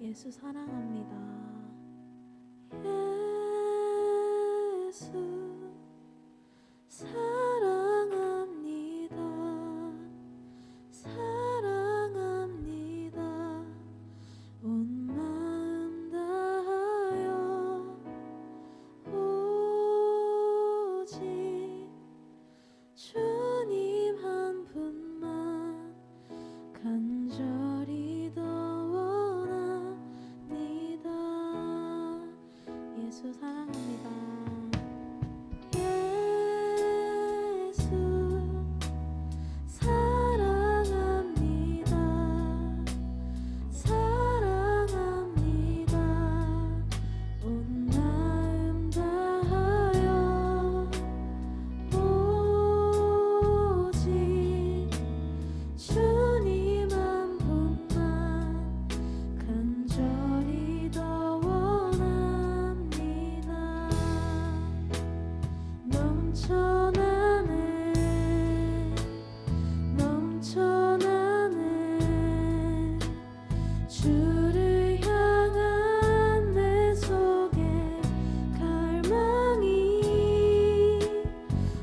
예수 사랑합니다. 예수 사랑합니다. 사랑합니다. 온 마음 다하여 오직 주님 한 분만 간절히 더 원합니다. 예수 사랑합니다. 예수 사랑합니다. 사랑합니다. 온 마음 다하여 오직 주님 한 분만 간절히 더 원합니다. 넘쳐나네 넘쳐나네 주를 향한 내 속에 갈망이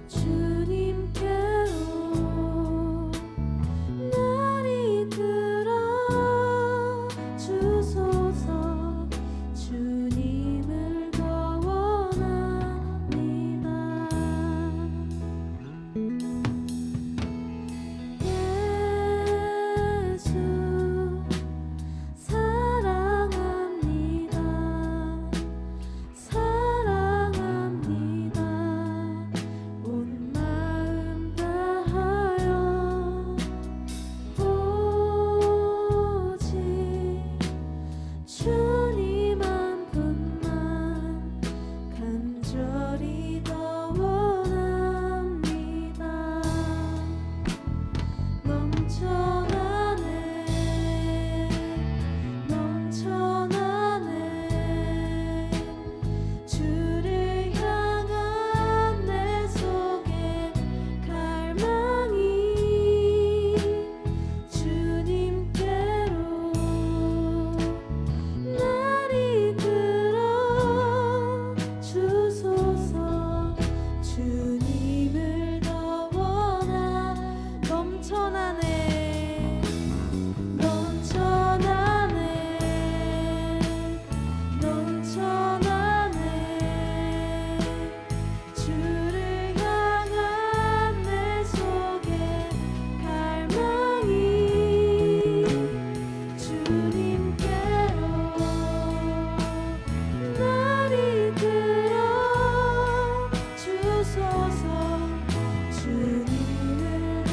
주님께로 날 이끌어 주소서. 주님을 더 원합니다. 예수 사랑합니다. 사랑합니다. 온 마음 다하여 오직 주님 한 분만 간절히 더 원합니다. 넘쳐나네 넘쳐나네 주를 향한 내 속에 갈망이 주님께로 날 이끌어 주소서. 주님을 더 원하. 넘쳐나네 넘쳐나네 넘쳐나네 주를 향한 내 속에 갈망이 주님께로 날 이끌어 주소서. 주님을 더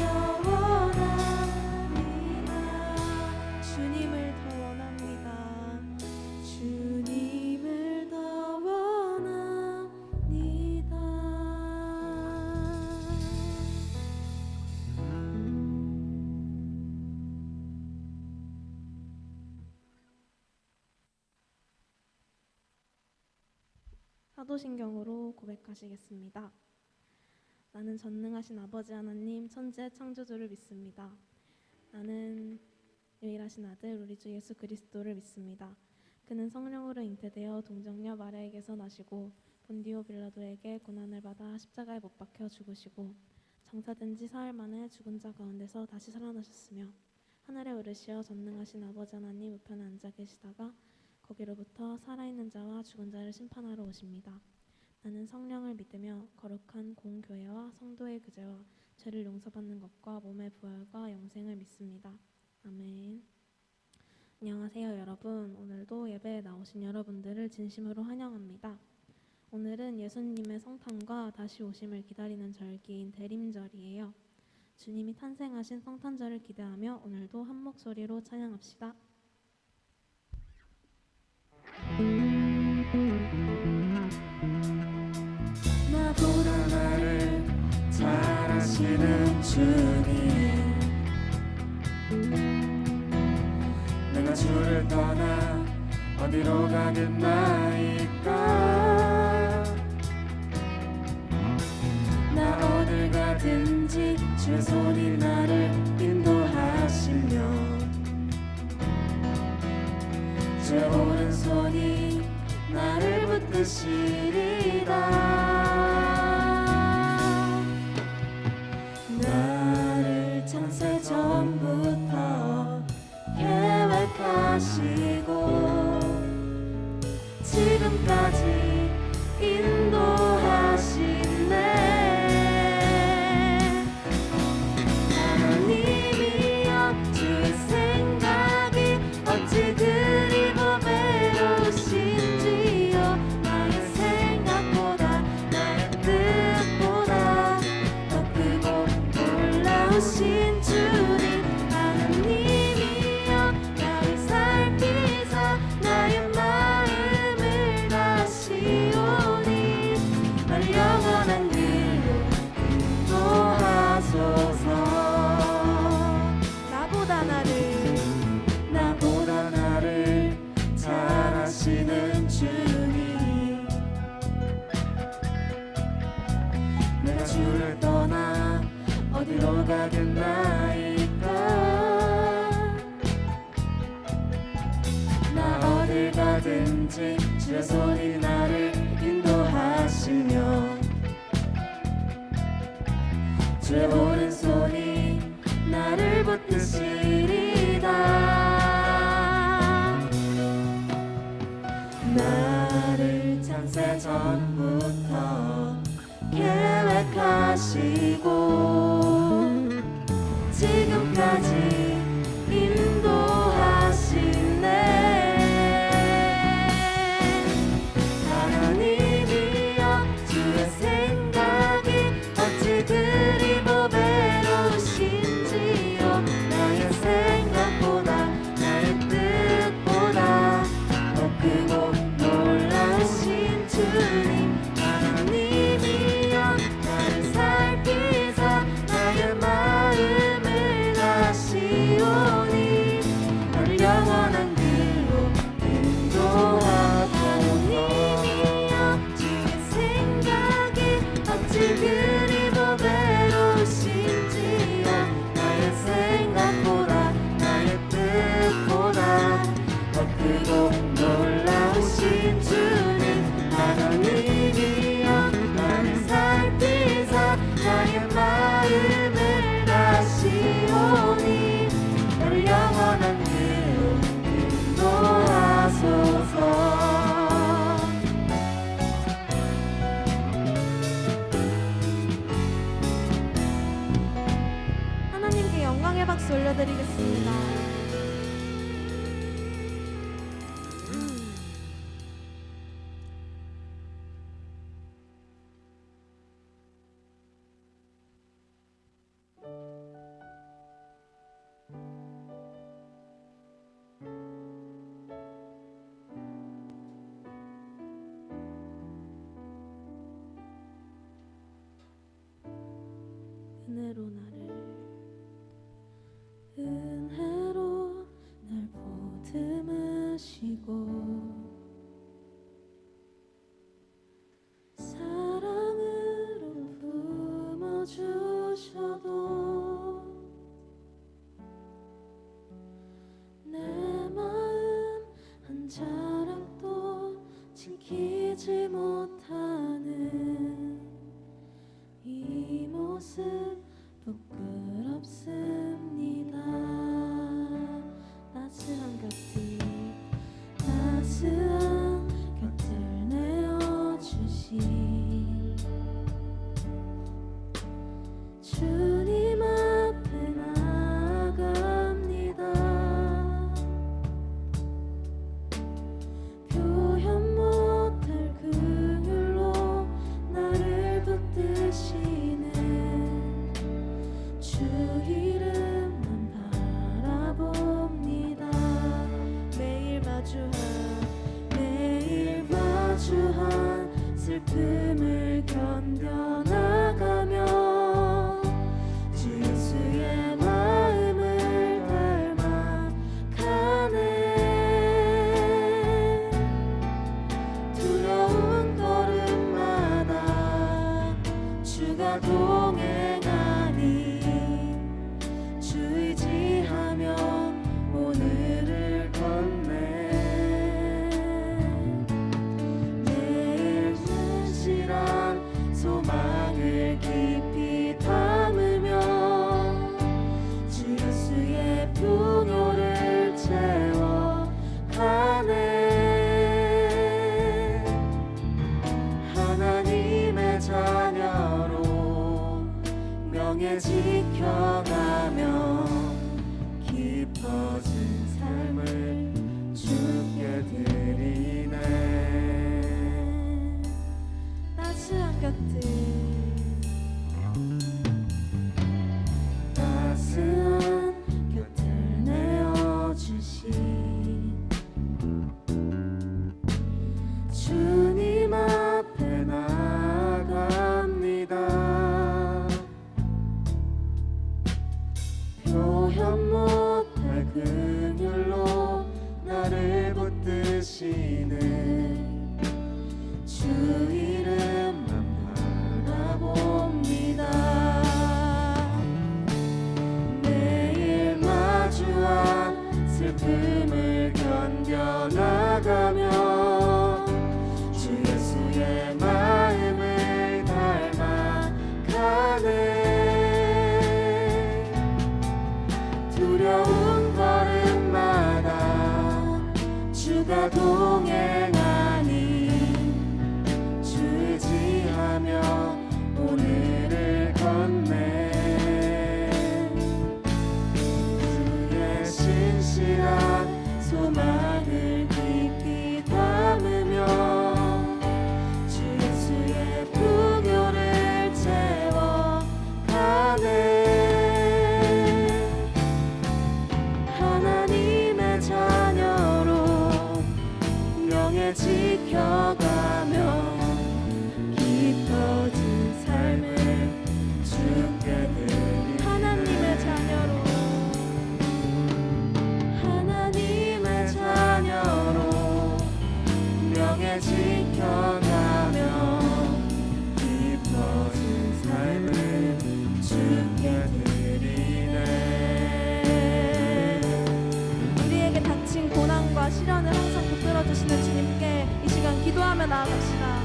원합니다. 주님을 더 원합니다. 주님을 더 원합니다. 사도신경으로 고백하시겠습니다. 나는 전능하신 아버지 하나님 천지의 창조주를 믿습니다. 나는 유일하신 아들 우리 주 예수 그리스도를 믿습니다. 그는 성령으로 잉태되어 동정녀 마리아에게서 나시고 본디오 빌라도에게 고난을 받아 십자가에 못 박혀 죽으시고 장사된 지 사흘 만에 죽은 자 가운데서 다시 살아나셨으며 하늘에 오르시어 전능하신 아버지 하나님 우편에 앉아 계시다가 거기로부터 살아있는 자와 죽은 자를 심판하러 오십니다. 나는 성령을 믿으며 거룩한 공교회와 성도의 구제와 죄를 용서받는 것과 몸의 부활과 영생을 믿습니다. 아멘. 안녕하세요 여러분. 오늘도 예배에 나오신 여러분들을 진심으로 환영합니다. 오늘은 예수님의 성탄과 다시 오심을 기다리는 절기인 대림절이에요. 주님이 탄생하신 성탄절을 기대하며 오늘도 한 목소리로 찬양합시다. 나보다 나를 잘 아시는 주님, 내가 주를 떠나 어디로 가겠나이까. 나 어딜 가든지 주의 손이 나를 인도하시며 주의 붙드시리다. 나를 창세 전부터 계획하시고 지금까지 인도하시네. 하나님이여 주의 생각이 어찌 그리 보배로우신지요. 나의 생각보다 나의 뜻보다 더 크고 놀라우신 주님. 하나님이여 나를 살피사 나의 마음을 다시오니 나를 영원한 길로 인도하소서. 나보다 나를 잘 아시는 주님. 내가 주를 떠나 어디로 가겠나이까. 나 어딜 가든지 주의 손이 나를 인도하시며 주의 오른손이 나를 붙드시리다. 나를 창세 전부터 계획하시고 지금까지 인도하시네. 하나님이여 주의 생각이 어찌 그리 보배로우신지요. 나의 생각보다 나의 뜻보다 더 크고 놀라우신 주님. 하나님이여 나를 살피사 나의 마음을 다시오니 나를 영원한 길로 인도하소서. 하나님이여 주의 생각이 어찌 그리 보배로우신지요. 나의 생각보다 나의 뜻보다 더 크고 놀라우신 주님. 하나님이여 나를 살피사 나의 마음을 다시오니 나를 영원한 길로 인도하소서. 하나님께 영광의 박수 올려드리겠습니다. 은혜로 날 보듬으시고 사랑으로 품어주셔도 내 마음 한 자락도 지키지 못하는 이 모습 부끄럽습니다. 따스한 곁이 두려운 걸음마다 주가 동행하니 주 의지하며 오늘을 건네 주의 신실한 소망을 깊이 담으며 주 예수의 풍요를 채워가네 하나님의 자녀로 명예 지켜가며 깊어진 삶을 주께 드리네 하나님의 자녀로 명예 지켜가며 깊어진 삶을 주께 드리네 우리에게 닥친 고난과 시련을 항상 붙들어주시는 주님께 이 시간 기도하며 나아갑시다.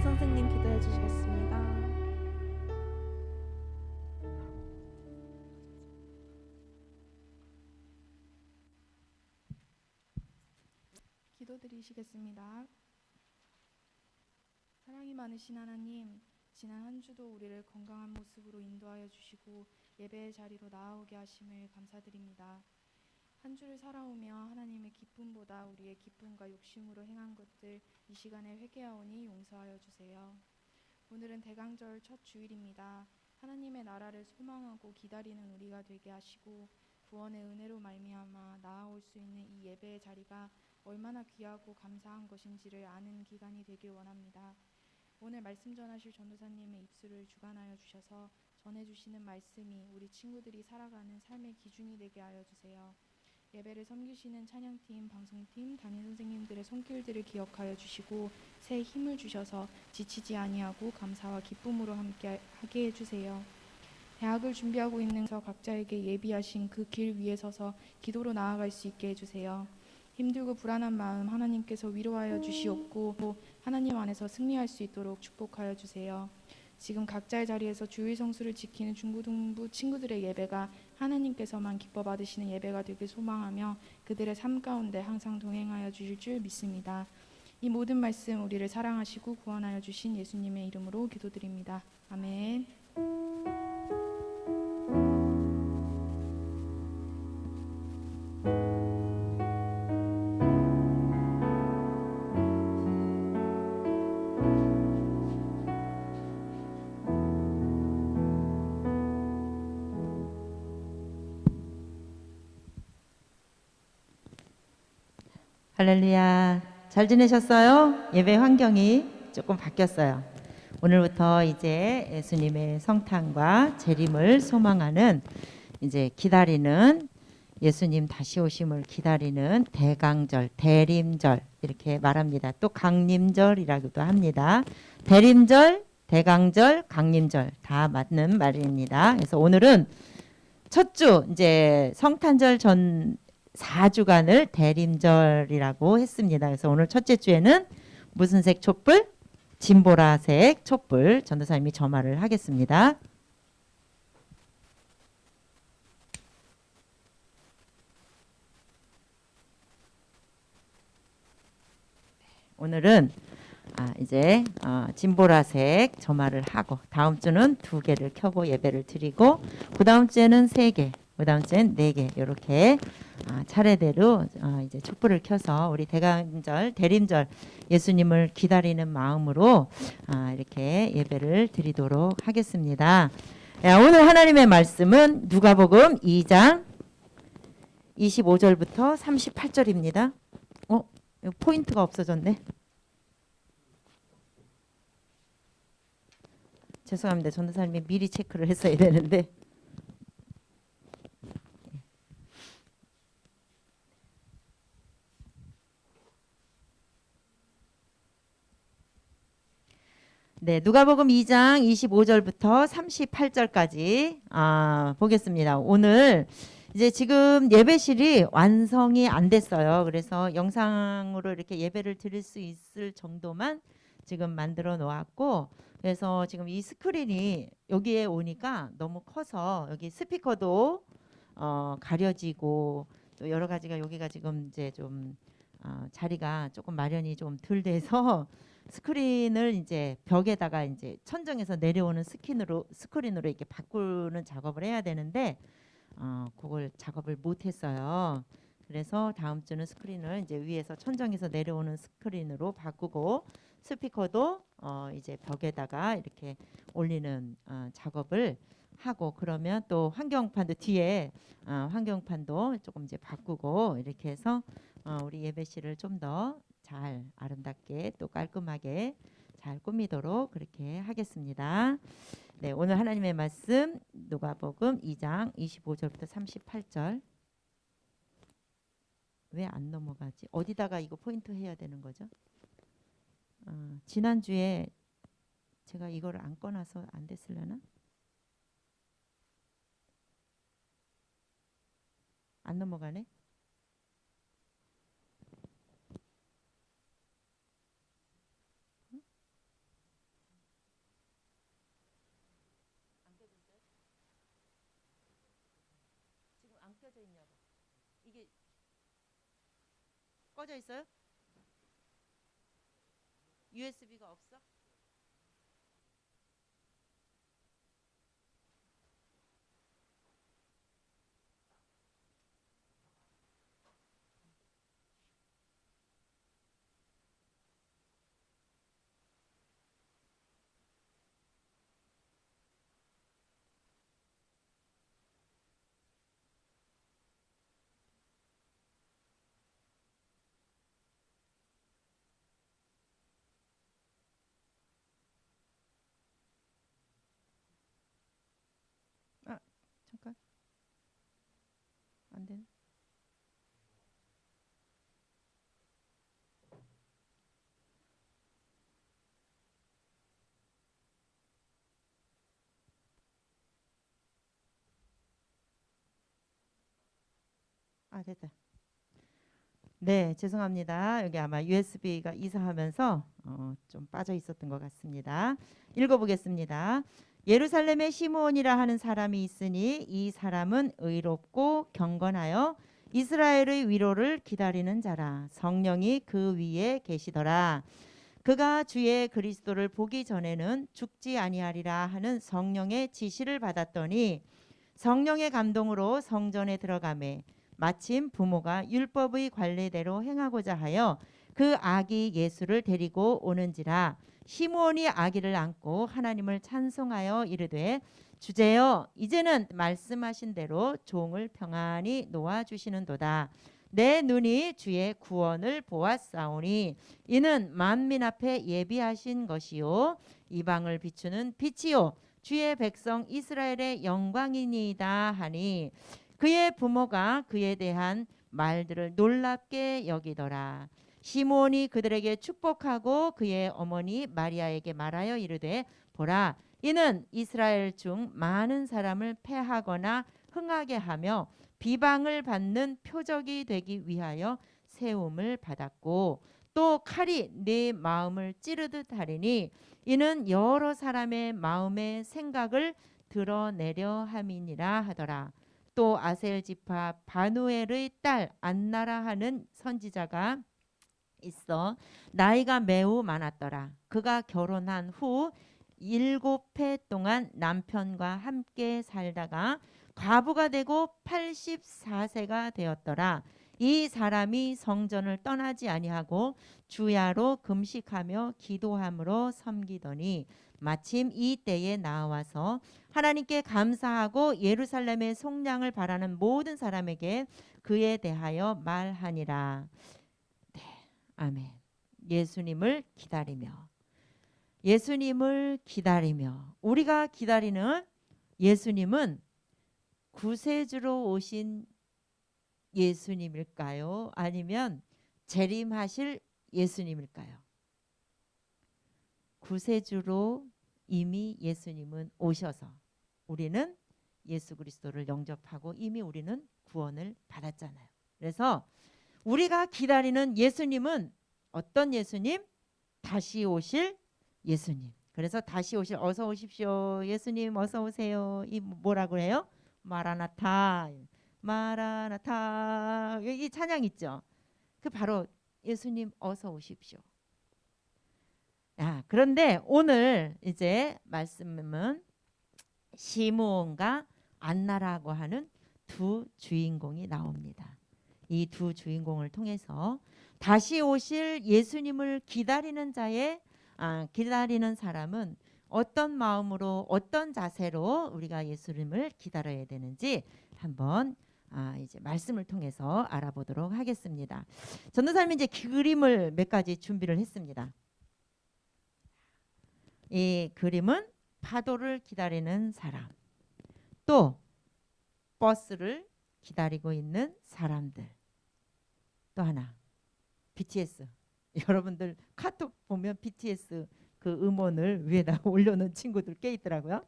선생님 기도해 주시겠습니다. 기도드리시겠습니다. 사랑이 많으신 하나님, 지난 한 주도 우리를 건강한 모습으로 인도하여 주시고 예배의 자리로 나아오게 하심을 감사드립니다. 한 주를 살아오며 하나님의 기쁨보다 우리의 기쁨과 욕심으로 행한 것들 이 시간에 회개하오니 용서하여 주세요. 오늘은 대강절 첫 주일입니다. 하나님의 나라를 소망하고 기다리는 우리가 되게 하시고 구원의 은혜로 말미암아 나아올 수 있는 이 예배의 자리가 얼마나 귀하고 감사한 것인지를 아는 기간이 되길 원합니다. 오늘 말씀 전하실 전도사님의 입술을 주관하여 주셔서 전해주시는 말씀이 우리 친구들이 살아가는 삶의 기준이 되게 하여 주세요. 예배를 섬기시는 찬양팀, 방송팀, 담임 선생님들의 손길들을 기억하여 주시고 새 힘을 주셔서 지치지 아니하고 감사와 기쁨으로 함께 하게 해주세요. 대학을 준비하고 있는 각자에게 예비하신 그 길 위에 서서 기도로 나아갈 수 있게 해주세요. 힘들고 불안한 마음 하나님께서 위로하여 주시옵고 하나님 안에서 승리할 수 있도록 축복하여 주세요. 지금 각자의 자리에서 주일 성수를 지키는 중고등부 친구들의 예배가 하나님께서만 기뻐 받으시는 예배가 되길 소망하며 그들의 삶 가운데 항상 동행하여 주실 줄 믿습니다. 이 모든 말씀 우리를 사랑하시고 구원하여 주신 예수님의 이름으로 기도드립니다. 아멘. 할렐루야. 잘 지내셨어요? 예배 환경이 조금 바뀌었어요. 오늘부터 이제 예수님의 성탄과 재림을 소망하는 이제 기다리는 예수님 다시 오심을 기다리는 대강절, 대림절 이렇게 말합니다. 또 강림절이라고도 합니다. 대림절, 대강절, 강림절 다 맞는 말입니다. 그래서 오늘은 첫 주 이제 성탄절 전 4주간을 대림절이라고 했습니다. 그래서 오늘 첫째 주에는 무슨 색 촛불? 진보라색 촛불 전도사님이 점화를 하겠습니다. 오늘은 이제 진보라색 점화를 하고 다음 주는 2개를 켜고 예배를 드리고 그 다음 주에는 3개 그다음 주엔 4개 이렇게 차례대로 이제 촛불을 켜서 우리 대간절 대림절 예수님을 기다리는 마음으로 이렇게 예배를 드리도록 하겠습니다. 오늘 하나님의 말씀은 누가복음 2장 25절부터 38절입니다. 포인트가 없어졌네. 죄송합니다. 전도사님이 미리 체크를 했어야 되는데. 네, 누가복음 2장 25절부터 38절까지 보겠습니다. 오늘 이제 지금 예배실이 완성이 안 됐어요. 그래서 영상으로 이렇게 예배를 드릴 수 있을 정도만 지금 만들어 놓았고, 그래서 지금 이 스크린이 여기에 오니까 너무 커서 여기 스피커도 가려지고 또 여러 가지가 여기가 지금 이제 좀 자리가 조금 마련이 좀 덜 돼서 스크린을 이제 벽에다가 이제 천정에서 내려오는 스크린으로 이렇게 바꾸는 작업을 해야 되는데 그걸 작업을 못 했어요. 그래서 다음 주는 스크린을 이제 위에서 천정에서 내려오는 스크린으로 바꾸고 스피커도 이제 벽에다가 이렇게 올리는 작업을 하고, 그러면 또 환경판도 뒤에 환경판도 조금 이제 바꾸고 이렇게 해서 우리 예배실을 좀 더 잘 아름답게 또 깔끔하게 잘 꾸미도록 그렇게 하겠습니다. 네, 오늘 하나님의 말씀 누가복음 2장 25절부터 38절. 왜 안 넘어가지? 어디다가 이거 포인트 해야 되는 거죠? 지난주에 제가 이거를 안 꺼놔서 안 됐으려나? 안 넘어가네? 지금 안 켜져 있냐고. 이게 꺼져 있어요? USB가 없어? 잠깐. 안 되네. 됐다. 네, 죄송합니다. 여기 아마 USB가 이사하면서 좀 빠져 있었던 것 같습니다. 읽어보겠습니다. 예루살렘에 시므온이라 하는 사람이 있으니 이 사람은 의롭고 경건하여 이스라엘의 위로를 기다리는 자라. 성령이 그 위에 계시더라. 그가 주의 그리스도를 보기 전에는 죽지 아니하리라 하는 성령의 지시를 받았더니 성령의 감동으로 성전에 들어가매 마침 부모가 율법의 관례대로 행하고자 하여 그 아기 예수를 데리고 오는지라. 시므온이 아기를 안고 하나님을 찬송하여 이르되 주제여 이제는 말씀하신 대로 종을 평안히 놓아주시는도다. 내 눈이 주의 구원을 보았사오니 이는 만민 앞에 예비하신 것이요 이방을 비추는 빛이요 주의 백성 이스라엘의 영광이니이다 하니 그의 부모가 그에 대한 말들을 놀랍게 여기더라. 시므온이 그들에게 축복하고 그의 어머니 마리아에게 말하여 이르되 보라 이는 이스라엘 중 많은 사람을 패하거나 흥하게 하며 비방을 받는 표적이 되기 위하여 세움을 받았고 또 칼이 네 마음을 찌르듯 하리니 이는 여러 사람의 마음의 생각을 드러내려 함이니라 하더라. 또 아셀 지파 바누엘의 딸 안나라 하는 선지자가 있어 나이가 매우 많았더라. 그가 결혼한 후 7해 동안 남편과 함께 살다가 과부가 되고 84세가 되었더라. 이 사람이 성전을 떠나지 아니하고 주야로 금식하며 기도함으로 섬기더니 마침 이 때에 나와서 하나님께 감사하고 예루살렘의 속량을 바라는 모든 사람에게 그에 대하여 말하니라. 네, 아멘. 예수님을 기다리며 우리가 기다리는 예수님은 구세주로 오신 예수님일까요? 아니면 재림하실 예수님일까요? 구세주로 이미 예수님은 오셔서 우리는 예수 그리스도를 영접하고 이미 우리는 구원을 받았잖아요. 그래서 우리가 기다리는 예수님은 어떤 예수님? 다시 오실 예수님. 그래서 다시 오실 어서 오십시오. 예수님 어서 오세요. 이 뭐라고 해요? 마라나타. 마라나타. 이 찬양 있죠. 그 바로 예수님 어서 오십시오. 그런데 오늘 이제 말씀은 시므온과 안나라고 하는 두 주인공이 나옵니다. 이 두 주인공을 통해서 다시 오실 예수님을 기다리는 기다리는 사람은 어떤 마음으로 어떤 자세로 우리가 예수님을 기다려야 되는지 한번 이제 말씀을 통해서 알아보도록 하겠습니다. 전도사님이 이제 그림을 몇 가지 준비를 했습니다. 이 그림은 파도를 기다리는 사람, 또 버스를 기다리고 있는 사람들, 또 하나 BTS. 여러분들 카톡 보면 BTS 그 음원을 위에다 올려놓은 친구들 꽤 있더라고요.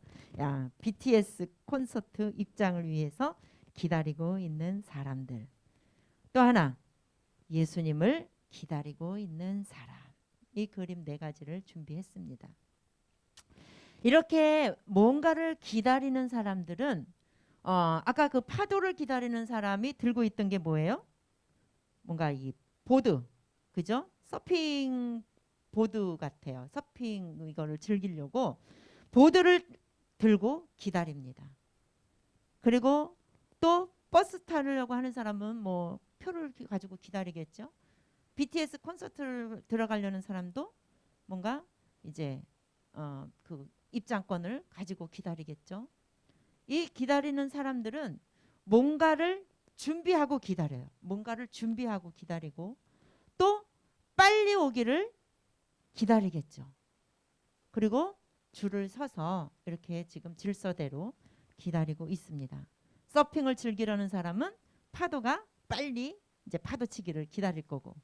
BTS 콘서트 입장을 위해서 기다리고 있는 사람들, 또 하나 예수님을 기다리고 있는 사람. 이 그림 네 가지를 준비했습니다. 이렇게 뭔가를 기다리는 사람들은 아까 그 파도를 기다리는 사람이 들고 있던 게 뭐예요? 뭔가 이 보드, 그죠? 서핑 보드 같아요. 서핑 이거를 즐기려고 보드를 들고 기다립니다. 그리고 또 버스 타려고 하는 사람은 뭐 표를 가지고 기다리겠죠. BTS 콘서트를 들어가려는 사람도 뭔가 이제 그 입장권을 가지고 기다리겠죠. 이 기다리는 사람들은 뭔가를 준비하고 기다려요. 뭔가를 준비하고 기다리고 또 빨리 오기를 기다리겠죠. 그리고 줄을 서서 이렇게 지금 질서대로 기다리고 있습니다. 서핑을 즐기려는 사람은 파도가 빨리 이제 파도치기를 기다릴 거고,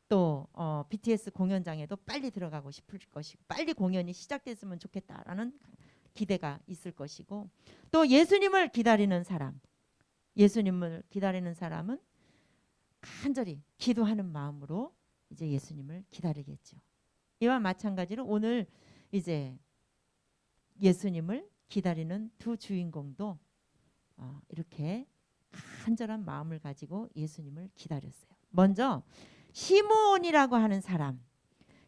또 BTS 공연장에도 빨리 들어가고 싶을 것이고 빨리 공연이 시작됐으면 좋겠다라는 기대가 있을 것이고, 또 예수님을 기다리는 사람은 간절히 기도하는 마음으로 이제 예수님을 기다리겠죠. 이와 마찬가지로 오늘 이제 예수님을 기다리는 두 주인공도 이렇게 간절한 마음을 가지고 예수님을 기다렸어요. 먼저 시므온이라고 하는 사람.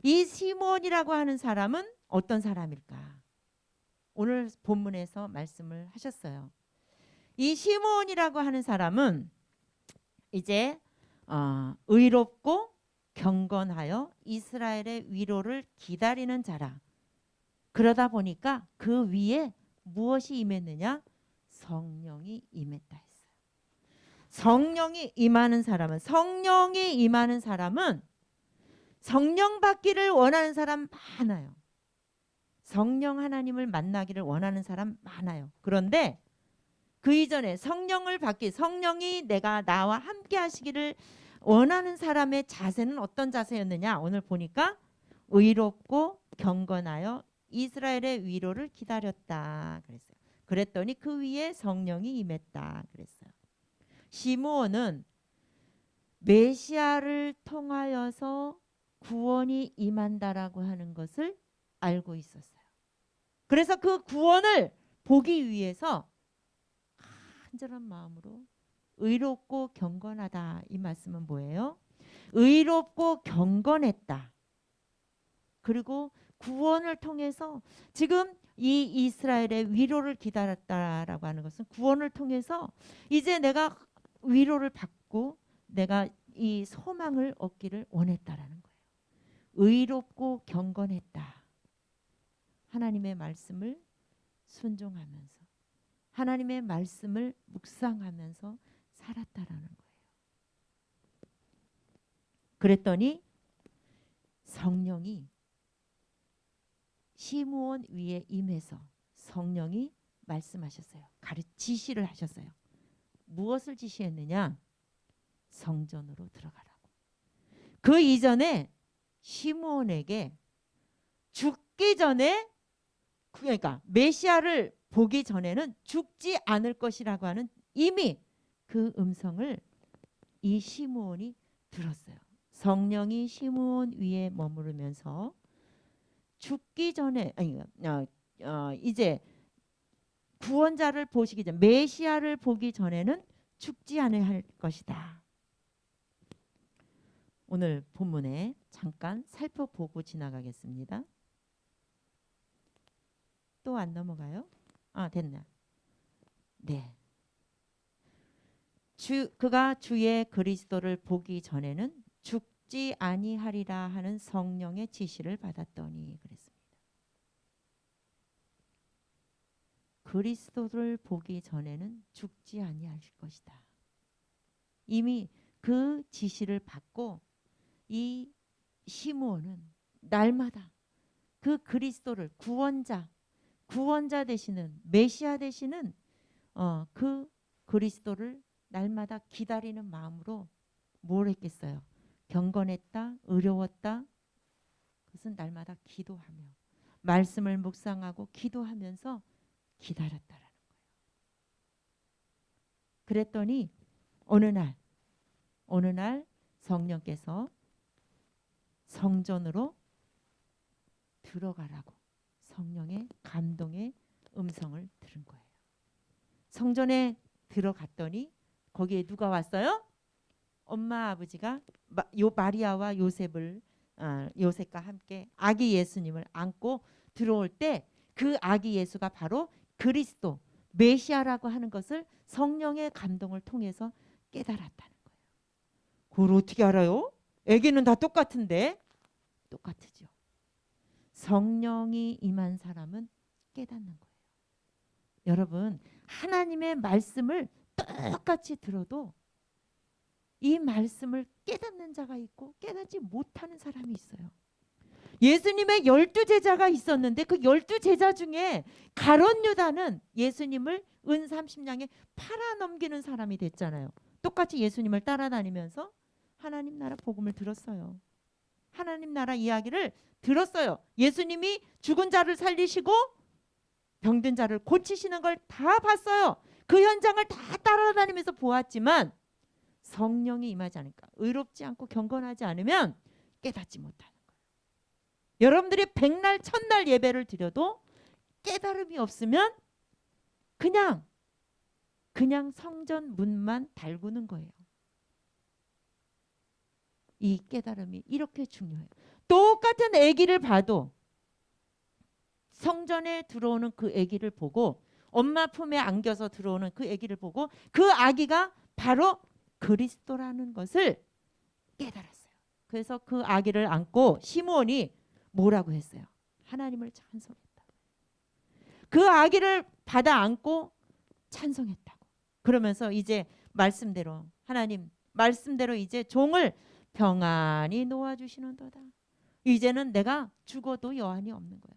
이 시므온이라고 하는 사람은 어떤 사람일까? 오늘 본문에서 말씀을 하셨어요. 이 시므온이라고 하는 사람은 이제 의롭고 경건하여 이스라엘의 위로를 기다리는 자라. 그러다 보니까 그 위에 무엇이 임했느냐? 성령이 임했다 했어요. 성령이 임하는 사람은 성령 받기를 원하는 사람 많아요. 성령 하나님을 만나기를 원하는 사람 많아요. 그런데 그 이전에 성령이 나와 함께 하시기를 원하는 사람의 자세는 어떤 자세였느냐? 오늘 보니까 의롭고 경건하여 이스라엘의 위로를 기다렸다 그랬어요. 그랬더니 그 위에 성령이 임했다 그랬어요. 시므온은 메시아를 통하여서 구원이 임한다라고 하는 것을 알고 있었어요. 그래서 그 구원을 보기 위해서 간절한 마음으로 의롭고 경건하다. 이 말씀은 뭐예요? 의롭고 경건했다. 그리고 구원을 통해서 지금 이 이스라엘의 위로를 기다렸다라고 하는 것은 구원을 통해서 이제 내가 위로를 받고 내가 이 소망을 얻기를 원했다라는 거예요. 의롭고 경건했다. 하나님의 말씀을 순종하면서 하나님의 말씀을 묵상하면서 살았다라는 거예요. 그랬더니 성령이 시므온 위에 임해서 성령이 말씀하셨어요. 지시를 하셨어요. 무엇을 지시했느냐? 성전으로 들어가라고. 그 이전에 시므온에게 죽기 전에, 그러니까 메시아를 보기 전에는 죽지 않을 것이라고 하는 이미 그 음성을 이 시므온이 들었어요. 성령이 시므온 위에 머무르면서 죽기 전에 이제 구원자를 보시기 전, 메시아를 보기 전에는 죽지 않아야 할 것이다. 오늘 본문에 잠깐 살펴보고 지나가겠습니다. 또 안 넘어가요? 됐나? 네. 그가 주의 그리스도를 보기 전에는 죽지 아니하리라 하는 성령의 지시를 받았더니 그랬습니다. 그리스도를 보기 전에는 죽지 아니할 것이다. 이미 그 지시를 받고 이 시므온은 날마다 그 그리스도를 구원자 되시는 메시아 되시는 그 그리스도를 날마다 기다리는 마음으로 뭘 했겠어요? 경건했다, 의로웠다. 그것은 날마다 기도하며 말씀을 묵상하고 기도하면서 기다렸다라는 거예요. 그랬더니 어느 날 성령께서 성전으로 들어가라고 성령의 감동의 음성을 들은 거예요. 성전에 들어갔더니 거기에 누가 왔어요? 엄마 아버지가 마리아와 요셉과 함께 아기 예수님을 안고 들어올 때 그 아기 예수가 바로 그리스도 메시아라고 하는 것을 성령의 감동을 통해서 깨달았다는 거예요. 그걸 어떻게 알아요? 애기는 다 똑같은데. 똑같으죠. 성령이 임한 사람은 깨닫는 거예요. 여러분, 하나님의 말씀을 똑같이 들어도 이 말씀을 깨닫는 자가 있고 깨닫지 못하는 사람이 있어요. 예수님의 12제자가 있었는데 그 12제자 중에 가룟 유다는 예수님을 은 30냥에 팔아넘기는 사람이 됐잖아요. 똑같이 예수님을 따라다니면서 하나님 나라 복음을 들었어요. 하나님 나라 이야기를 들었어요. 예수님이 죽은 자를 살리시고 병든 자를 고치시는 걸 다 봤어요. 그 현장을 다 따라다니면서 보았지만 성령이 임하지 않으니까, 의롭지 않고 경건하지 않으면 깨닫지 못하는 거예요. 여러분들이 백날 천날 예배를 드려도 깨달음이 없으면 그냥 성전 문만 달구는 거예요. 이 깨달음이 이렇게 중요해요. 똑같은 아기를 봐도 성전에 들어오는 그 아기를 보고 엄마 품에 안겨서 들어오는 그 아기를 보고 그 아기가 바로 그리스도라는 것을 깨달았어요. 그래서 그 아기를 안고 시므온이 뭐라고 했어요? 하나님을 찬송했다. 그 아기를 받아 안고 찬송했다고. 그러면서 이제 말씀대로 하나님 말씀대로 이제 종을 평안히 놓아주시는도다. 이제는 내가 죽어도 여한이 없는 거야.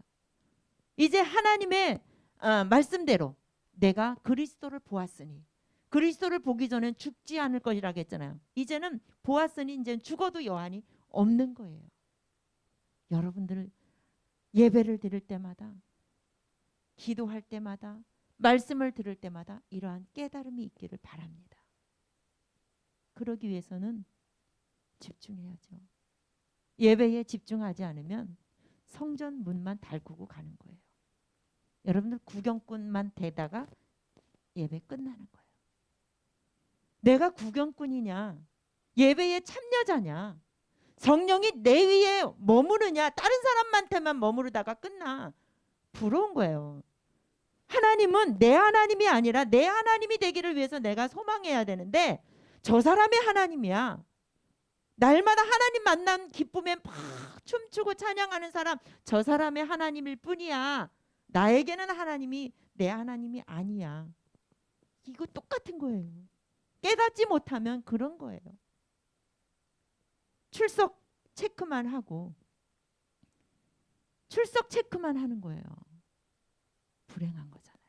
이제 하나님의 말씀대로 내가 그리스도를 보았으니, 그리스도를 보기 전엔 죽지 않을 것이라고 했잖아요. 이제는 보았으니 이제 죽어도 여한이 없는 거예요. 여러분들 예배를 드릴 때마다, 기도할 때마다, 말씀을 들을 때마다 이러한 깨달음이 있기를 바랍니다. 그러기 위해서는 집중해야죠. 예배에 집중하지 않으면 성전 문만 달구고 가는 거예요. 여러분들 구경꾼만 되다가 예배 끝나는 거예요. 내가 구경꾼이냐, 예배에 참여자냐, 성령이 내 위에 머무르냐? 다른 사람한테만 머무르다가 끝나. 부러운 거예요. 하나님은 내 하나님이 아니라 내 하나님이 되기를 위해서 내가 소망해야 되는데 저 사람의 하나님이야. 날마다 하나님 만난 기쁨에 막 춤추고 찬양하는 사람, 저 사람의 하나님일 뿐이야. 나에게는 하나님이 내 하나님이 아니야. 이거 똑같은 거예요. 깨닫지 못하면 그런 거예요. 출석 체크만 하고 출석 체크만 하는 거예요. 불행한 거잖아요.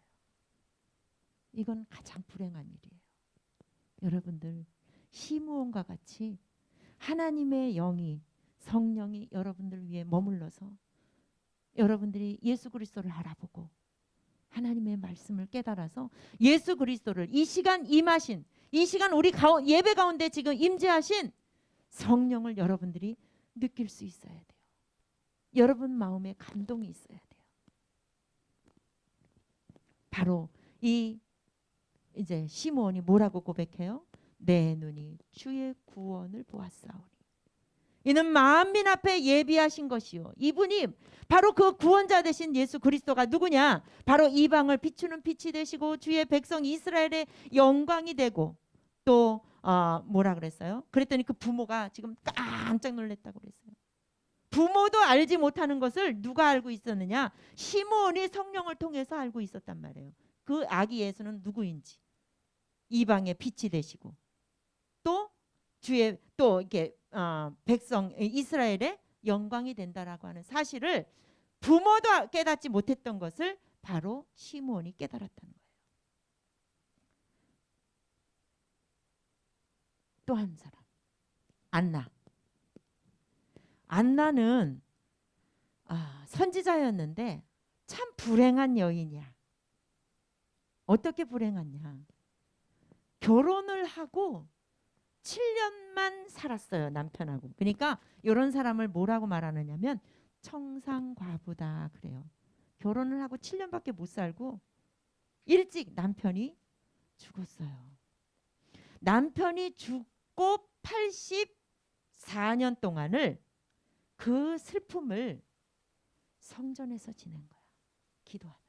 이건 가장 불행한 일이에요. 여러분들 시므온과 같이 하나님의 영이 성령이 여러분들 위해 머물러서 여러분들이 예수 그리스도를 알아보고 하나님의 말씀을 깨달아서 예수 그리스도를 이 시간 임하신 이 시간 우리 예배 가운데 지금 임재하신 성령을 여러분들이 느낄 수 있어야 돼요. 여러분 마음에 감동이 있어야 돼요. 바로 이제 시므온이 뭐라고 고백해요? 내 눈이 주의 구원을 보았사오니 이는 만민 앞에 예비하신 것이요. 이분이 바로 그 구원자 되신 예수 그리스도가 누구냐? 바로 이방을 비추는 빛이 되시고 주의 백성 이스라엘의 영광이 되고 또 뭐라 그랬어요? 그랬더니 그 부모가 지금 깜짝 놀랐다고 그랬어요. 부모도 알지 못하는 것을 누가 알고 있었느냐? 시므온이 성령을 통해서 알고 있었단 말이에요. 그 아기 예수는 누구인지. 이방의 빛이 되시고 또 주의 또 이렇게 백성 이스라엘의 영광이 된다라고 하는 사실을 부모도 깨닫지 못했던 것을 바로 시므온이 깨달았다는 거예요. 또 한 사람 안나는 선지자였는데 참 불행한 여인이야. 어떻게 불행하냐? 결혼을 하고 7년만 살았어요. 남편하고. 그러니까 이런 사람을 뭐라고 말하느냐면 청상과부다 그래요. 결혼을 하고 7년밖에 못 살고 일찍 남편이 죽었어요. 남편이 죽고 84년 동안을 그 슬픔을 성전에서 지낸 거야. 기도하면서.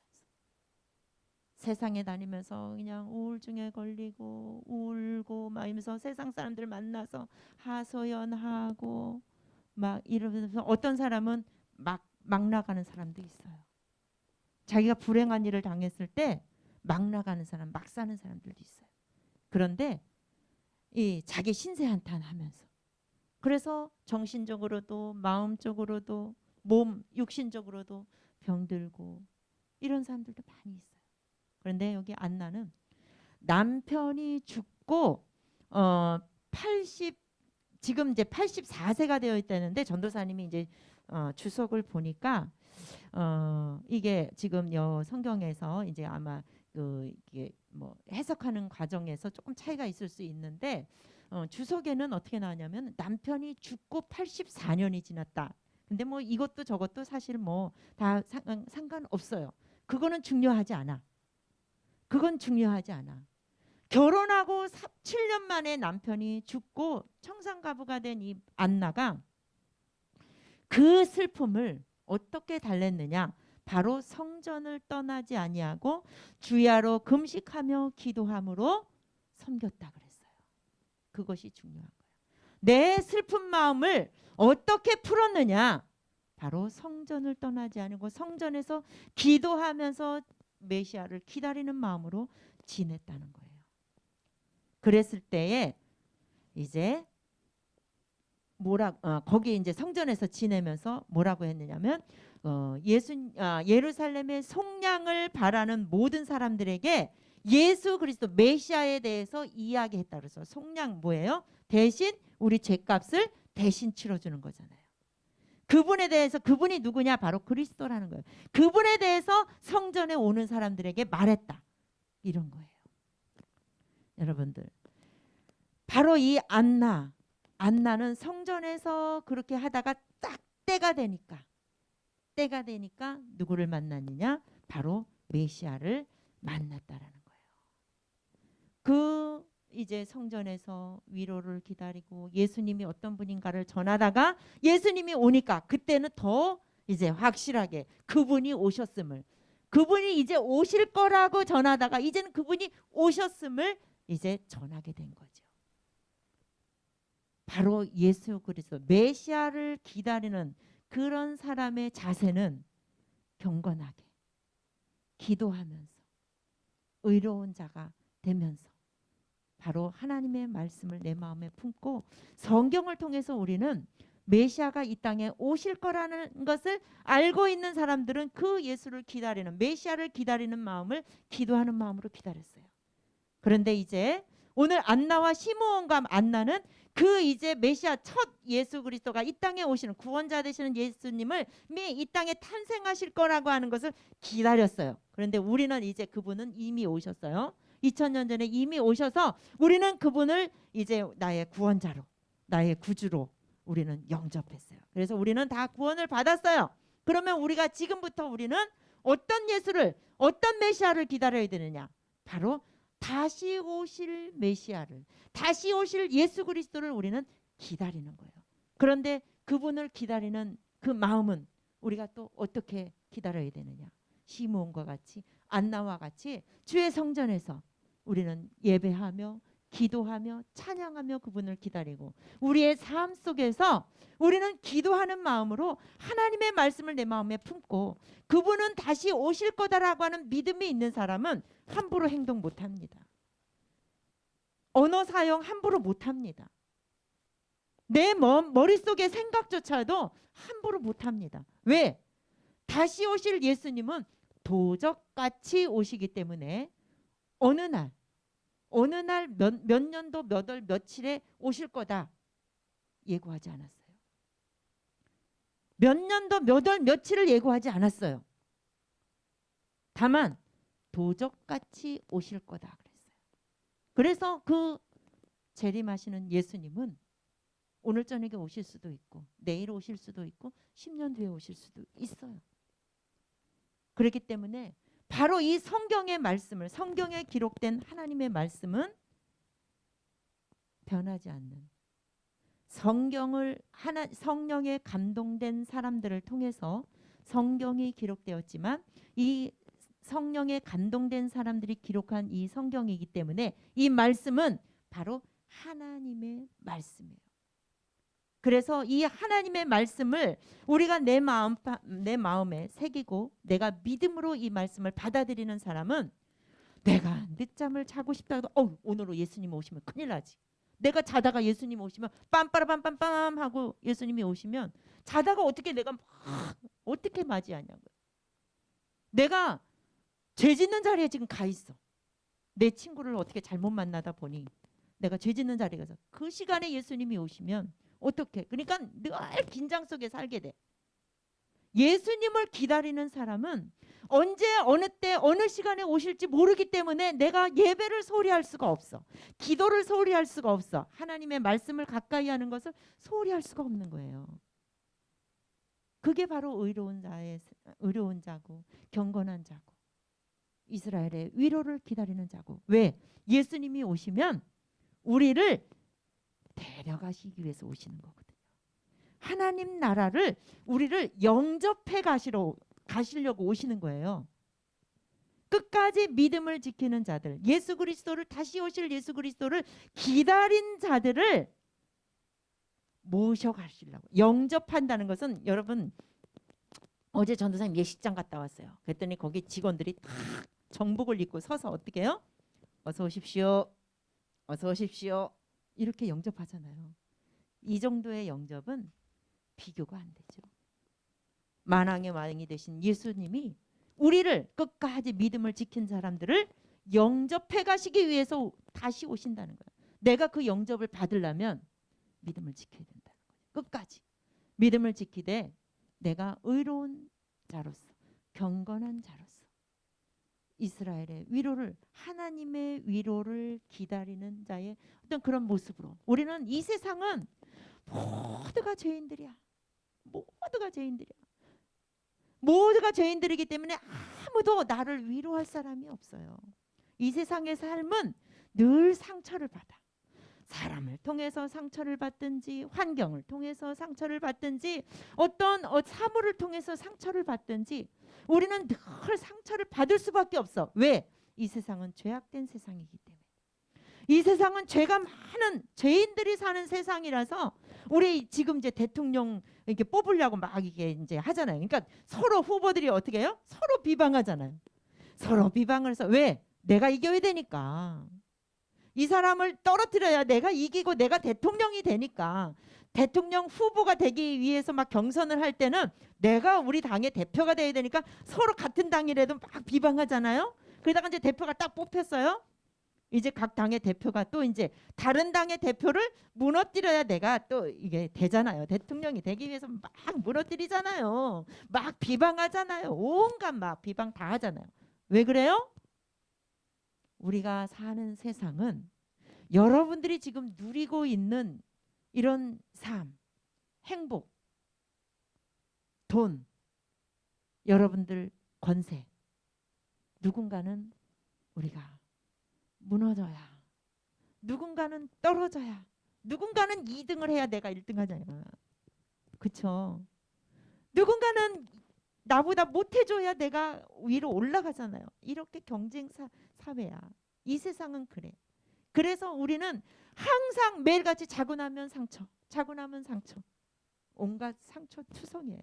세상에 다니면서 그냥 우울증에 걸리고 울고 막 이러면서 세상 사람들 만나서 하소연하고 막 이러면서 어떤 사람은 막 나가는 사람도 있어요. 자기가 불행한 일을 당했을 때 막 나가는 사람, 막 사는 사람들도 있어요. 그런데 이 자기 신세한탄하면서 그래서 정신적으로도 마음적으로도 몸 육신적으로도 병들고 이런 사람들도 많이 있어요. 그런데 여기 안나는 남편이 죽고 지금 이제 84세가 되어 있다는데 전도사님이 이제 주석을 보니까 이게 지금 성경에서 이제 아마 이게 뭐 해석하는 과정에서 조금 차이가 있을 수 있는데 주석에는 어떻게 나왔냐면 남편이 죽고 84년이 지났다. 근데 뭐 이것도 저것도 사실 뭐 다 상관없어요. 그거는 중요하지 않아. 그건 중요하지 않아. 결혼하고 7년 만에 남편이 죽고 청산가부가 된 이 안나가 그 슬픔을 어떻게 달랬느냐? 바로 성전을 떠나지 아니하고 주야로 금식하며 기도함으로 섬겼다 그랬어요. 그것이 중요한 거예요. 내 슬픈 마음을 어떻게 풀었느냐? 바로 성전을 떠나지 않고 성전에서 기도하면서 메시아를 기다리는 마음으로 지냈다는 거예요. 그랬을 때에 이제 거기 이제 성전에서 지내면서 뭐라고 했느냐면 예루살렘의 속량을 바라는 모든 사람들에게 예수 그리스도 메시아에 대해서 이야기했다 그래서 속량 뭐예요? 대신 우리 죄값을 대신 치러주는 거잖아요. 그분에 대해서 그분이 누구냐? 바로 그리스도라는 거예요. 그분에 대해서 성전에 오는 사람들에게 말했다. 이런 거예요. 여러분들 바로 이 안나는 성전에서 그렇게 하다가 딱 때가 되니까 누구를 만났느냐? 바로 메시아를 만났다라는 거예요. 이제 성전에서 위로를 기다리고 예수님이 어떤 분인가를 전하다가 예수님이 오니까 그때는 더 이제 확실하게 그분이 오셨음을, 그분이 이제 오실 거라고 전하다가 이제는 그분이 오셨음을 이제 전하게 된 거죠. 바로 예수 그리스도 메시아를 기다리는 그런 사람의 자세는 경건하게 기도하면서 의로운 자가 되면서 바로 하나님의 말씀을 내 마음에 품고 성경을 통해서 우리는 메시아가 이 땅에 오실 거라는 것을 알고 있는 사람들은 그 예수를 기다리는, 메시아를 기다리는 마음을 기도하는 마음으로 기다렸어요. 그런데 이제 오늘 안나와 시므온과 안나는 그 이제 메시아 첫 예수 그리스도가 이 땅에 오시는 구원자 되시는 예수님을 이 땅에 탄생하실 거라고 하는 것을 기다렸어요. 그런데 우리는 이제 그분은 이미 오셨어요. 2000년 전에 이미 오셔서 우리는 그분을 이제 나의 구원자로, 나의 구주로 우리는 영접했어요. 그래서 우리는 다 구원을 받았어요. 그러면 우리가 지금부터 우리는 어떤 예수를, 어떤 메시아를 기다려야 되느냐? 바로 다시 오실 메시아를, 다시 오실 예수 그리스도를 우리는 기다리는 거예요. 그런데 그분을 기다리는 그 마음은 우리가 또 어떻게 기다려야 되느냐? 시므온과 같이, 안나와 같이 주의 성전에서 우리는 예배하며 기도하며 찬양하며 그분을 기다리고 우리의 삶 속에서 우리는 기도하는 마음으로 하나님의 말씀을 내 마음에 품고 그분은 다시 오실 거다라고 하는 믿음이 있는 사람은 함부로 행동 못합니다. 언어 사용 함부로 못합니다. 내 머릿속의 생각조차도 함부로 못합니다. 왜? 다시 오실 예수님은 도적같이 오시기 때문에 어느 날 몇 년도 몇 월 며칠에 오실 거다 예고하지 않았어요. 몇 년도 몇 월 며칠을 예고하지 않았어요. 다만 도적같이 오실 거다 그랬어요. 그래서 그 재림하시는 예수님은 오늘 저녁에 오실 수도 있고 내일 오실 수도 있고 10년 뒤에 오실 수도 있어요. 그렇기 때문에 바로 이 성경의 말씀을, 성경에 기록된 하나님의 말씀은 변하지 않는, 성령에 감동된 사람들을 통해서 성경이 기록되었지만 이 성령에 감동된 사람들이 기록한 이 성경이기 때문에 이 말씀은 바로 하나님의 말씀이에요. 그래서 이 하나님의 말씀을 우리가 내 마음에 새기고 내가 믿음으로 이 말씀을 받아들이는 사람은 내가 늦잠을 자고 싶다 해도 오늘 예수님 오시면 큰일 나지. 내가 자다가 예수님 오시면 빰빠라빰빰빰 하고 예수님이 오시면 자다가 어떻게 내가 어떻게 맞이하냐고요. 내가 죄 짓는 자리에 지금 가 있어. 내 친구를 어떻게 잘못 만나다 보니 내가 죄 짓는 자리에 가서 그 시간에 예수님이 오시면 어떻게? 그러니까 늘 긴장 속에 살게 돼. 예수님을 기다리는 사람은 언제 어느 때 어느 시간에 오실지 모르기 때문에 내가 예배를 소홀히 할 수가 없어. 기도를 소홀히 할 수가 없어. 하나님의 말씀을 가까이 하는 것을 소홀히 할 수가 없는 거예요. 그게 바로 의로운 자고 경건한 자고 이스라엘의 위로를 기다리는 자고. 왜? 예수님이 오시면 우리를 데려가시기 위해서 오시는 거거든요. 하나님 나라를 우리를 영접해 가시려고 오시는 거예요. 끝까지 믿음을 지키는 자들, 예수 그리스도를 다시 오실 예수 그리스도를 기다린 자들을 모셔가시려고. 영접한다는 것은 여러분 어제 전도사님 예식장 갔다 왔어요. 그랬더니 거기 직원들이 다 정복을 입고 서서 어떻게 해요? 어서 오십시오. 어서 오십시오. 이렇게 영접하잖아요. 이 정도의 영접은 비교가 안 되죠. 만왕의 왕이 되신 예수님이 우리를 끝까지 믿음을 지킨 사람들을 영접해 가시기 위해서 다시 오신다는 거예요. 내가 그 영접을 받으려면 믿음을 지켜야 된다는 거예요. 끝까지 믿음을 지키되 내가 의로운 자로서 경건한 자로서 이스라엘의 위로를, 하나님의 위로를 기다리는 자의 어떤 그런 모습으로. 우리는 이 세상은 모두가 죄인들이야. 모두가 죄인들이야. 모두가 죄인들이기 때문에 아무도 나를 위로할 사람이 없어요. 이 세상의 삶은 늘 상처를 받아. 사람을 통해서 상처를 받든지 환경을 통해서 상처를 받든지 어떤 사물을 통해서 상처를 받든지 우리는 늘 상처를 받을 수밖에 없어. 왜? 이 세상은 죄악된 세상이기 때문에. 이 세상은 죄가 많은 죄인들이 사는 세상이라서 우리 지금 이제 대통령 이렇게 뽑으려고 막 이게 이제 하잖아요. 그러니까 서로 후보들이 어떻게 해요? 서로 비방하잖아요. 서로 비방을 해서 왜? 내가 이겨야 되니까. 이 사람을 떨어뜨려야 내가 이기고 내가 대통령이 되니까. 대통령 후보가 되기 위해서 막 경선을 할 때는 내가 우리 당의 대표가 돼야 되니까 서로 같은 당이라도 막 비방하잖아요. 그러다가 이제 대표가 딱 뽑혔어요. 이제 각 당의 대표가 또 이제 다른 당의 대표를 무너뜨려야 내가 또 이게 되잖아요. 대통령이 되기 위해서 막 무너뜨리잖아요. 막 비방하잖아요. 온갖 막 비방 다 하잖아요. 왜 그래요? 우리가 사는 세상은 여러분들이 지금 누리고 있는 이런 삶, 행복, 돈, 여러분들 권세, 누군가는 우리가 무너져야, 누군가는 떨어져야, 누군가는 2등을 해야 내가 1등 하잖아요. 그쵸? 누군가는 나보다 못해줘야 내가 위로 올라가잖아요. 이렇게 경쟁 사회야. 이 세상은 그래. 그래서 우리는 항상 매일같이 자고 나면 상처, 자고 나면 상처, 온갖 상처 투성이에요.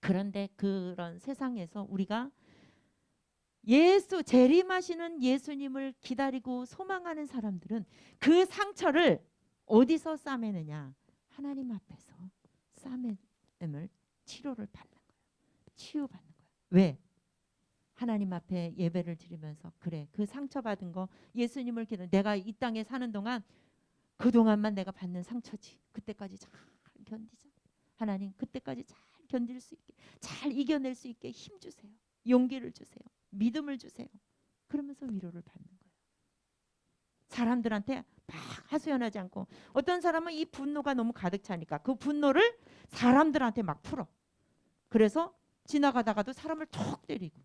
그런데 그런 세상에서 우리가 재림하시는 예수님을 기다리고 소망하는 사람들은 그 상처를 어디서 싸매느냐? 하나님 앞에서 싸매을 치료를 받는 거예요. 치유받는 거예요. 왜? 하나님 앞에 예배를 드리면서 그래, 그 상처받은 거 예수님을 기다려. 내가 이 땅에 사는 동안 그동안만 내가 받는 상처지. 그때까지 잘 견디자. 하나님 그때까지 잘 견딜 수 있게, 잘 이겨낼 수 있게 힘 주세요. 용기를 주세요. 믿음을 주세요. 그러면서 위로를 받는 거예요. 사람들한테 막 하소연하지 않고, 어떤 사람은 이 분노가 너무 가득 차니까 그 분노를 사람들한테 막 풀어. 그래서 지나가다가도 사람을 톡 때리고,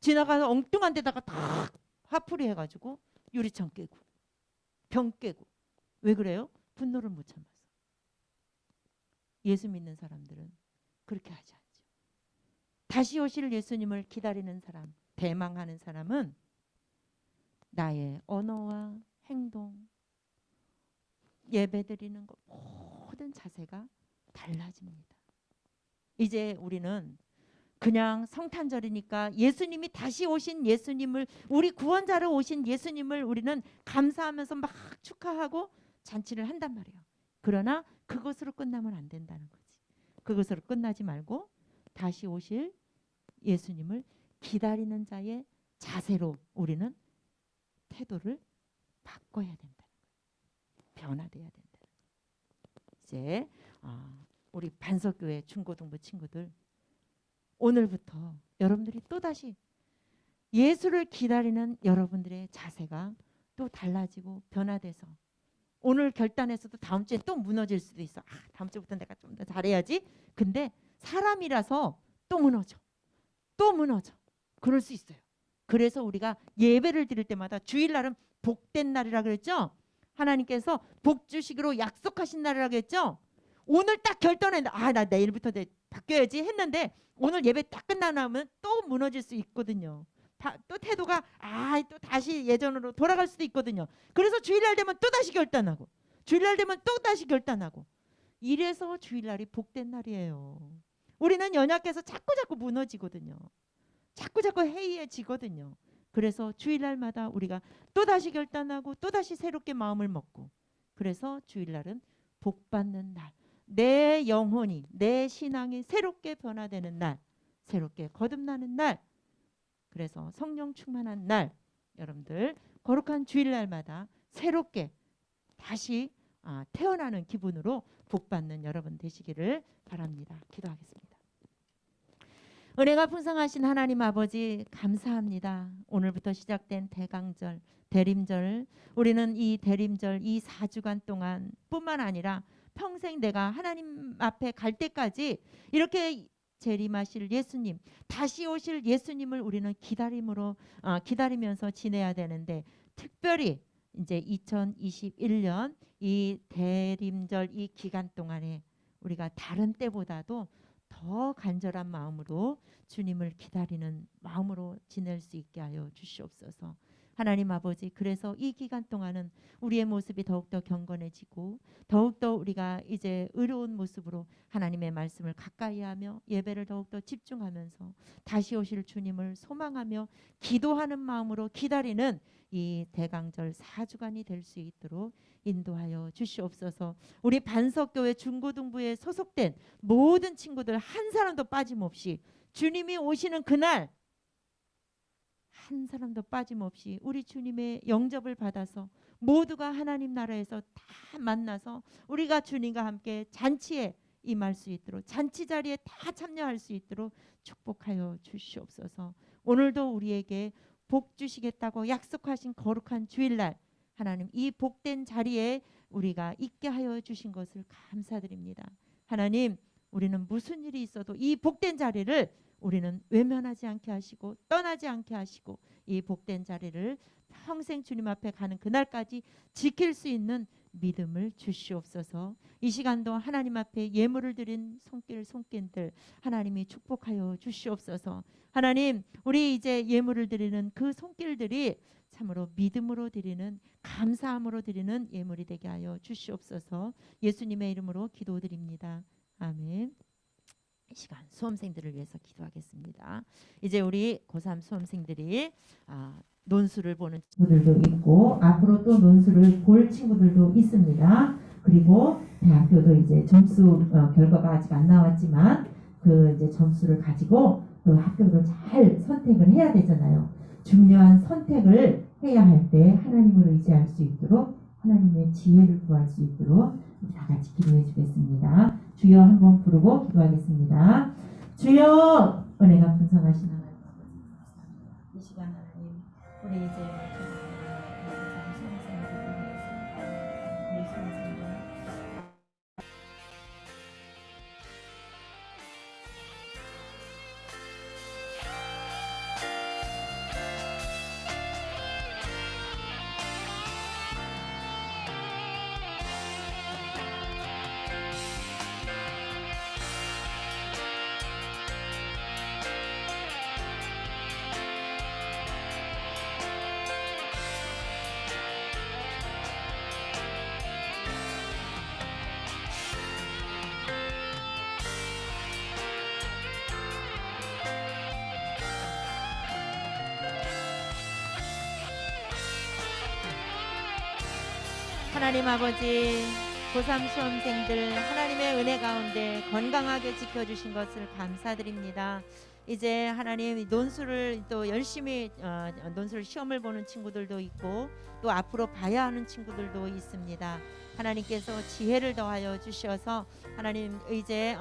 지나가서 엉뚱한 데다가 탁 화풀이 해가지고 유리창 깨고 병 깨고. 왜 그래요? 분노를 못 참아서. 예수 믿는 사람들은 그렇게 하지 않죠. 다시 오실 예수님을 기다리는 사람, 대망하는 사람은 나의 언어와 행동, 예배드리는 것, 모든 자세가 달라집니다. 이제 우리는 그냥 성탄절이니까 예수님이 다시 오신 예수님을, 우리 구원자로 오신 예수님을 우리는 감사하면서 막 축하하고 잔치를 한단 말이에요. 그러나 그것으로 끝나면 안 된다는 거지. 그것으로 끝나지 말고 다시 오실 예수님을 기다리는 자의 자세로 우리는 태도를 바꿔야 된다는 거예요. 변화돼야 된다는 거예요. 이제 우리 반석교회 중고등부 친구들, 오늘부터 여러분들이 또다시 예수를 기다리는 여러분들의 자세가 또 달라지고 변화돼서, 오늘 결단해서도 다음 주에 또 무너질 수도 있어. 다음 주부터 내가 좀 더 잘해야지. 근데 사람이라서 또 무너져. 또 무너져. 그럴 수 있어요. 그래서 우리가 예배를 드릴 때마다 주일날은 복된 날이라 그랬죠. 하나님께서 복 주시기로 약속하신 날이라 그랬죠. 오늘 딱 결단했는데 나 내일부터 바뀌어야지 했는데 오늘 예배 딱 끝나면 또 무너질 수 있거든요. 또 태도가 또 다시 예전으로 돌아갈 수도 있거든요. 그래서 주일날 되면 또 다시 결단하고, 주일날 되면 또 다시 결단하고, 이래서 주일날이 복된 날이에요. 우리는 연약해서 자꾸 무너지거든요. 자꾸 해이해지거든요. 그래서 주일날마다 우리가 또다시 결단하고 또다시 새롭게 마음을 먹고, 그래서 주일날은 복받는 날, 내 영혼이, 내 신앙이 새롭게 변화되는 날, 새롭게 거듭나는 날, 그래서 성령 충만한 날, 여러분들 거룩한 주일날마다 새롭게 다시 태어나는 기분으로 복받는 여러분 되시기를 바랍니다. 기도하겠습니다. 은혜가 풍성하신 하나님 아버지, 감사합니다. 오늘부터 시작된 대강절, 대림절, 우리는 이 대림절 이 4주간 동안 뿐만 아니라 평생 내가 하나님 앞에 갈 때까지 이렇게 재림하실 예수님, 다시 오실 예수님을 우리는 기다리면서 지내야 되는데, 특별히 이제 2021년 이 대림절 이 기간 동안에 우리가 다른 때보다도 더 간절한 마음으로 주님을 기다리는 마음으로 지낼 수 있게 하여 주시옵소서. 하나님 아버지, 그래서 이 기간 동안은 우리의 모습이 더욱더 경건해지고 더욱더 우리가 이제 의로운 모습으로 하나님의 말씀을 가까이 하며 예배를 더욱더 집중하면서 다시 오실 주님을 소망하며 기도하는 마음으로 기다리는 이 대강절 4주간이 될 수 있도록 인도하여 주시옵소서. 우리 반석교회 중고등부에 소속된 모든 친구들 한 사람도 빠짐없이 주님이 오시는 그날 한 사람도 빠짐없이 우리 주님의 영접을 받아서 모두가 하나님 나라에서 다 만나서 우리가 주님과 함께 잔치에 임할 수 있도록, 잔치 자리에 다 참여할 수 있도록 축복하여 주시옵소서. 오늘도 우리에게 복 주시겠다고 약속하신 거룩한 주일날, 하나님 이 복된 자리에 우리가 있게 하여 주신 것을 감사드립니다. 하나님, 우리는 무슨 일이 있어도 이 복된 자리를 우리는 외면하지 않게 하시고 떠나지 않게 하시고 이 복된 자리를 평생 주님 앞에 가는 그날까지 지킬 수 있는 믿음을 주시옵소서. 이 시간도 하나님 앞에 예물을 드린 손길들 하나님이 축복하여 주시옵소서. 하나님, 우리 이제 예물을 드리는 그 손길들이 참으로 믿음으로 드리는, 감사함으로 드리는 예물이 되게 하여 주시옵소서. 예수님의 이름으로 기도드립니다. 아멘. 이 시간 수험생들을 위해서 기도하겠습니다. 이제 우리 고3 수험생들이 논술을 보는 친구들도 있고 앞으로 또 논술을 볼 친구들도 있습니다. 그리고 대학교도 이제 점수 결과가 아직 안 나왔지만 그 이제 점수를 가지고 또 학교를 잘 선택을 해야 되잖아요. 중요한 선택을 해야 할 때 하나님을 의지할 수 있도록, 하나님의 지혜를 구할 수 있도록 다 같이 기도해 주겠습니다. 주여 한번 부르고 기도하겠습니다. 주여, 은혜가 풍성하신 하나님, 이 시간 하나님, 우리 이제 우리 수험생들 하나님 아버지, 고3 수험생들 하나님의 은혜 가운데 건강하게 지켜주신 것을 감사드립니다. 이제 하나님 논술을 또 열심히 논술 시험을 보는 친구들도 있고 또 앞으로 봐야 하는 친구들도 있습니다. 하나님께서 지혜를 더하여 주셔서 하나님 이제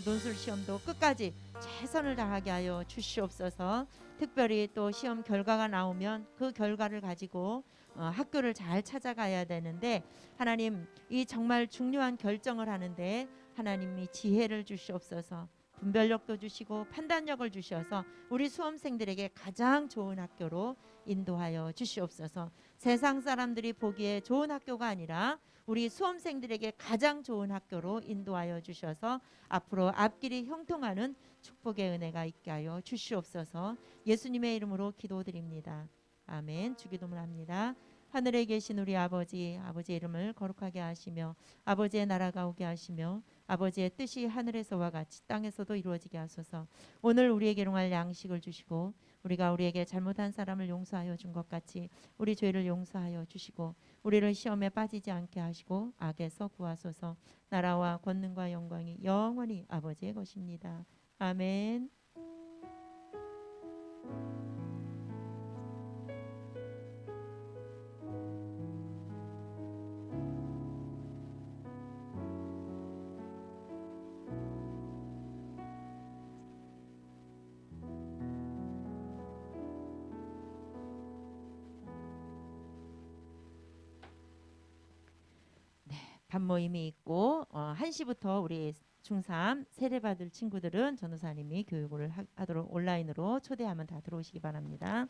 논술 시험도 끝까지 최선을 다하게 하여 주시옵소서. 특별히 또 시험 결과가 나오면 그 결과를 가지고 학교를 잘 찾아가야 되는데 하나님 이 정말 중요한 결정을 하는데 하나님이 지혜를 주시옵소서. 분별력도 주시고 판단력을 주셔서 우리 수험생들에게 가장 좋은 학교로 인도하여 주시옵소서. 세상 사람들이 보기에 좋은 학교가 아니라 우리 수험생들에게 가장 좋은 학교로 인도하여 주셔서 앞으로 앞길이 형통하는 축복의 은혜가 있게 하여 주시옵소서. 예수님의 이름으로 기도드립니다. 아멘. 주기도문 합니다. 하늘에 계신 우리 아버지, 아버지의 이름을 거룩하게 하시며 아버지의 나라가 오게 하시며 아버지의 뜻이 하늘에서와 같이 땅에서도 이루어지게 하소서. 오늘 우리에게 일용할 양식을 주시고 우리가 우리에게 잘못한 사람을 용서하여 준 것 같이 우리 죄를 용서하여 주시고 우리를 시험에 빠지지 않게 하시고 악에서 구하소서. 나라와 권능과 영광이 영원히 아버지의 것입니다. 아멘. 모임이 있고 1시부터 우리 중3 세례받을 친구들은 전도사님이 교육을 하도록 온라인으로 초대하면 다 들어오시기 바랍니다.